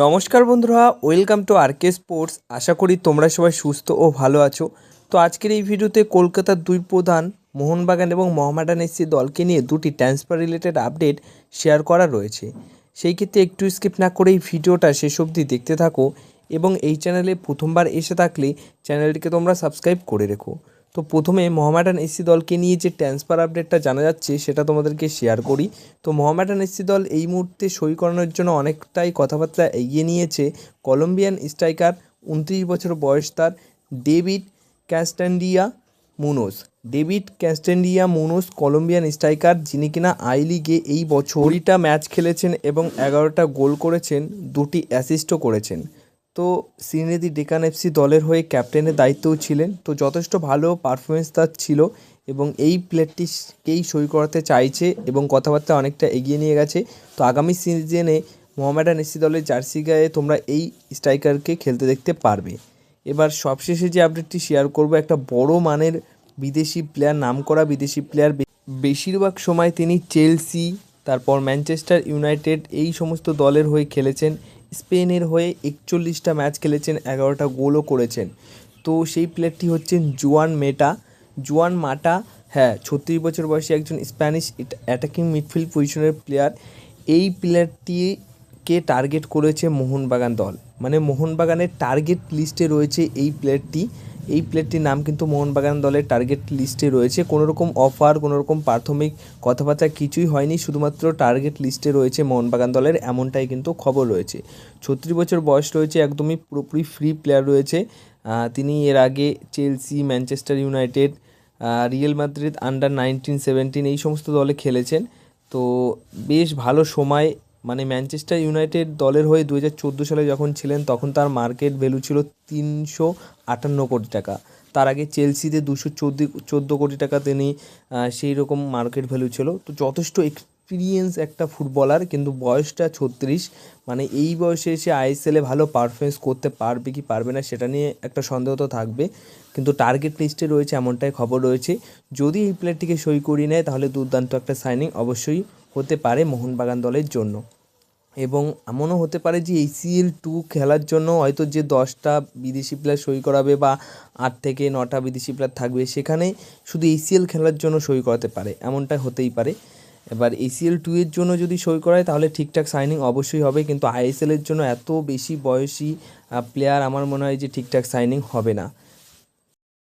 নমস্কার বন্ধুরা, welcome to আরকে sports. আশা করি তোমরা সবাই সুস্থ ও ভালো আছো। তো আজকের এই ভিডিওতে কলকাতার দুই প্রধান মোহনবাগান এবং মোহামেডান এসসি দলকে নিয়ে দুটি ট্রান্সফার রিলেটেড আপডেট শেয়ার করা রয়েছে। সেই ক্ষেত্রে একটু স্কিপ না করে এই ভিডিওটা শেষ অবধি দেখতে থাকো এবং এই চ্যানেলে প্রথমবার এসে থাকলে চ্যানেলটিকে তোমরা সাবস্ক্রাইব করে রেখো। তো প্রথমে মোহামেডান এসসি দলকে নিয়ে যে ট্রান্সফার আপডেটটা জানা যাচ্ছে সেটা তোমাদেরকে শেয়ার করি। তো মোহামেডান এসসি দল এই মুহূর্তে সই করানোর জন্য অনেকটাই কথাবার্তা এগিয়ে নিয়েছে কলম্বিয়ান স্ট্রাইকার 29 বছর বয়স তার ডেভিড ক্যাস্টেন্ডিয়া মুনোজ কলম্বিয়ান স্ট্রাইকার, যিনি কিনা আই লিগে এই বছর 20টা ম্যাচ খেলেছেন এবং 11টা গোল করেছেন, 2টি অ্যাসিস্টও করেছেন। তো শ্রীনিধি ডেকান এফসি দলের হয়ে ক্যাপ্টেনের দায়িত্বও ছিলেন। তো যথেষ্ট ভালো পারফরমেন্স তার ছিল এবং এই প্লেয়ারটিকেই সই করাতে চাইছে এবং কথাবার্তা অনেকটা এগিয়ে নিয়ে গেছে। তো আগামী সিজনে মোহামেডান এসসি দলের জার্সি গায়ে তোমরা এই স্ট্রাইকারকে খেলতে দেখতে পারবে। এবার সবশেষে যে আপডেটটি শেয়ার করব, একটা বড় মানের বিদেশি প্লেয়ার, নামকরা বিদেশি প্লেয়ার, বেশিরভাগ সময় তিনি চেলসি, তারপর ম্যানচেস্টার ইউনাইটেড এই সমস্ত দলের হয়ে খেলেছেন। স্পেনের হয়ে 41টা ম্যাচ খেলেছেন, 11টা গোলও করেছেন। তো সেই প্লেয়ারটি হচ্ছেন জুয়ান মাটা। হ্যাঁ, 36 বছর বয়সী একজন স্প্যানিশ অ্যাটাকিং মিডফিল্ড পজিশনের প্লেয়ার। এই প্লেয়ারটিকে টার্গেট করেছে মোহনবাগান দল, মানে মোহনবাগানের টার্গেট লিস্টে রয়েছে এই প্লেয়ারটির নাম কিন্তু মোহনবাগান দলের টার্গেট লিস্টে রয়েছে। কোনো রকম অফার, কোনো রকম প্রাথমিক কথাবার্তা কিছুই হয়নি, শুধুমাত্র টার্গেট লিস্টে রয়েছে মোহনবাগান দলের, এমনটাই কিন্তু খবর রয়েছে। 36 বছর বয়স রয়েছে, একদমই পুরোপুরি ফ্রি প্লেয়ার রয়েছে। তিনি এর আগে Chelsea, Manchester United, Real Madrid, under 19, 17 এই সমস্ত দলে খেলেছেন। তো বেশ ভালো সময়, মানে ম্যানচেস্টার ইউনাইটেড দলের হয়ে 2014 সালে যখন ছিলেন তখন তার মার্কেট ভ্যালু ছিল 358 কোটি টাকা। তার আগে চেলসিতে 214 কোটি টাকা তিনি সেই রকম মার্কেট ভ্যালু ছিল। তো যথেষ্ট এক্সপিরিয়েন্স একটা ফুটবলার, কিন্তু বয়সটা 36, মানে এই বয়সে এসে আইএসএলে ভালো পারফরমেন্স করতে পারবে কি পারবে না সেটা নিয়ে একটা সন্দেহ তো থাকবে, কিন্তু টার্গেট লিস্টে রয়েছে এমনটাই খবর রয়েছে। যদি এই প্লেয়ারটিকে সই করিয়ে নেয় তাহলে দুর্দান্ত একটা সাইনিং অবশ্যই হতে পারে মোহনবাগান দলের জন্য। এবং এমনও হতে পারে যে ACL2 খেলার জন্য হয়তো যে 10টা বিদেশি প্লেয়ার সই করাবে বা 8 থেকে 9টা বিদেশি প্লেয়ার থাকবে, সেখানে শুধু ACL খেলার জন্য সই করাতে পারে, এমনটা হতেই পারে। এবার ACL2 এর জন্য যদি সই করায় তাহলে ঠিকঠাক সাইনিং অবশ্যই হবে, কিন্তু ISL এর জন্য এত বেশি বয়সী প্লেয়ার আমার মনে হয় যে ঠিকঠাক সাইনিং হবে না।